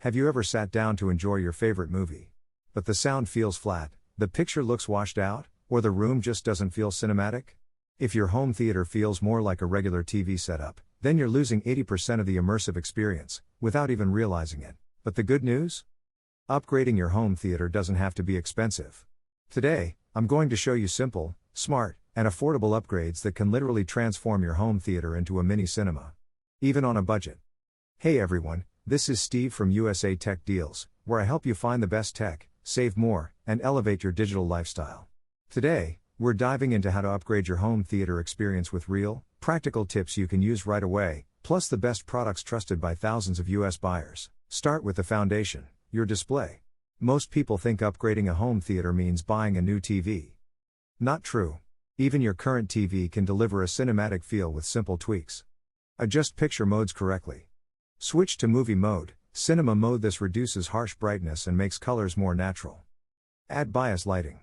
Have you ever sat down to enjoy your favorite movie? But the sound feels flat, the picture looks washed out, or the room just doesn't feel cinematic? If your home theater feels more like a regular TV setup, then you're losing 80% of the immersive experience, without even realizing it. But the good news? Upgrading your home theater doesn't have to be expensive. Today, I'm going to show you simple, smart, and affordable upgrades that can literally transform your home theater into a mini cinema. Even on a budget. Hey everyone, this is Steve from USA Tech Deals, where I help you find the best tech, save more, and elevate your digital lifestyle. Today, we're diving into how to upgrade your home theater experience with real, practical tips you can use right away, plus the best products trusted by thousands of US buyers. Start with the foundation, your display. Most people think upgrading a home theater means buying a new TV. Not true. Even your current TV can deliver a cinematic feel with simple tweaks. Adjust picture modes correctly. Switch to movie mode, cinema mode. This reduces harsh brightness and makes colors more natural. Add bias lighting.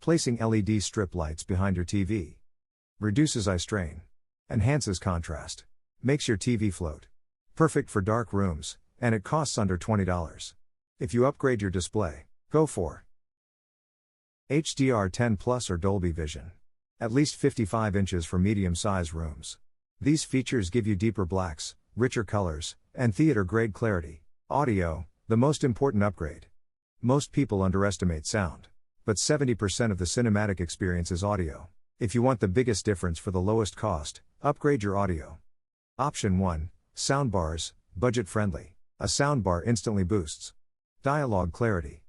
Placing LED strip lights behind your TV. Reduces eye strain. Enhances contrast. Makes your TV float. Perfect for dark rooms, and it costs under $20. If you upgrade your display, go for HDR10 Plus or Dolby Vision. At least 55 inches for medium-sized rooms. These features give you deeper blacks, richer colors, and theater-grade clarity. Audio, the most important upgrade. Most people underestimate sound. But 70% of the cinematic experience is audio. If you want the biggest difference for the lowest cost, upgrade your audio. Option 1, Soundbars, budget-friendly. A soundbar instantly boosts dialogue clarity,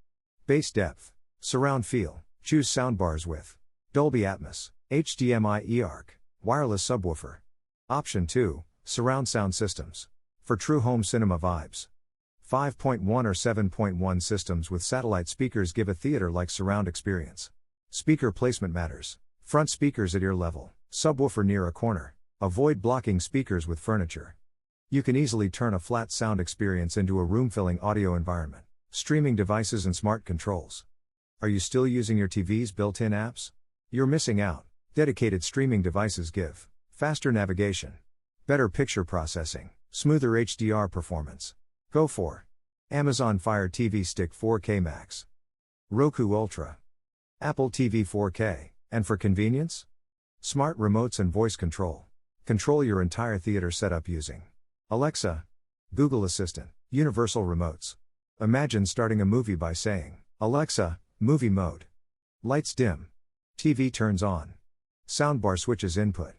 bass depth, surround feel. Choose soundbars with Dolby Atmos, HDMI-eARC, wireless subwoofer. Option 2, Surround sound systems. For true home cinema vibes. 5.1 or 7.1 systems with satellite speakers give a theater-like surround experience. Speaker placement matters. Front speakers at ear level, subwoofer near a corner. Avoid blocking speakers with furniture. You can easily turn a flat sound experience into a room-filling audio environment. Streaming devices and smart controls. Are you still using your TV's built-in apps? You're missing out. Dedicated streaming devices give faster navigation, better picture processing, smoother HDR performance. Go for Amazon Fire TV Stick 4K Max, Roku Ultra, Apple TV 4K, and for convenience? Smart remotes and voice control. Control your entire theater setup using Alexa, Google Assistant, universal remotes. Imagine starting a movie by saying, Alexa, movie mode. Lights dim. TV turns on. Soundbar switches input.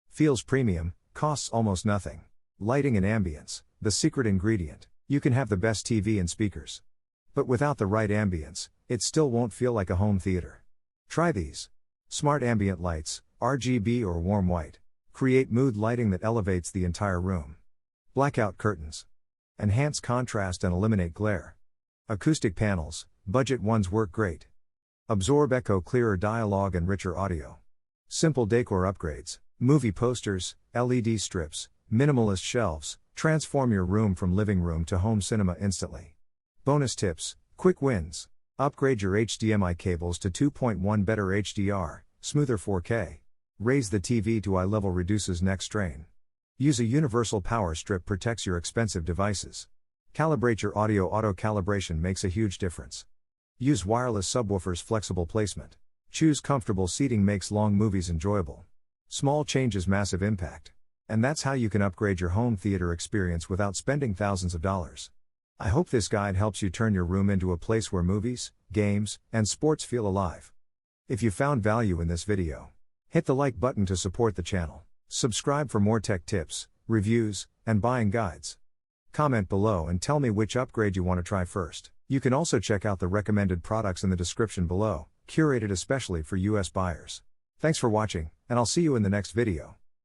Feels premium, costs almost nothing. Lighting and ambience, the secret ingredient. You can have the best TV and speakers. But without the right ambience, it still won't feel like a home theater. Try these. Smart ambient lights, RGB or warm white. Create mood lighting that elevates the entire room. Blackout curtains. Enhance contrast and eliminate glare. Acoustic panels, budget ones work great. Absorb echo, clearer dialogue and richer audio. Simple decor upgrades, movie posters, LED strips, minimalist shelves, transform your room from living room to home cinema instantly. Bonus tips, quick wins. Upgrade your HDMI cables to 2.1 better HDR, smoother 4K. Raise the TV to eye level, reduces neck strain. Use a universal power strip, protects your expensive devices. Calibrate your audio, auto calibration makes a huge difference. Use wireless subwoofers, flexible placement. Choose comfortable seating, makes long movies enjoyable. Small changes, massive impact. And that's how you can upgrade your home theater experience without spending thousands of dollars. I hope this guide helps you turn your room into a place where movies, games, and sports feel alive. If you found value in this video, hit the like button to support the channel. Subscribe for more tech tips, reviews, and buying guides. Comment below and tell me which upgrade you want to try first. You can also check out the recommended products in the description below, curated especially for US buyers. Thanks for watching, and I'll see you in the next video.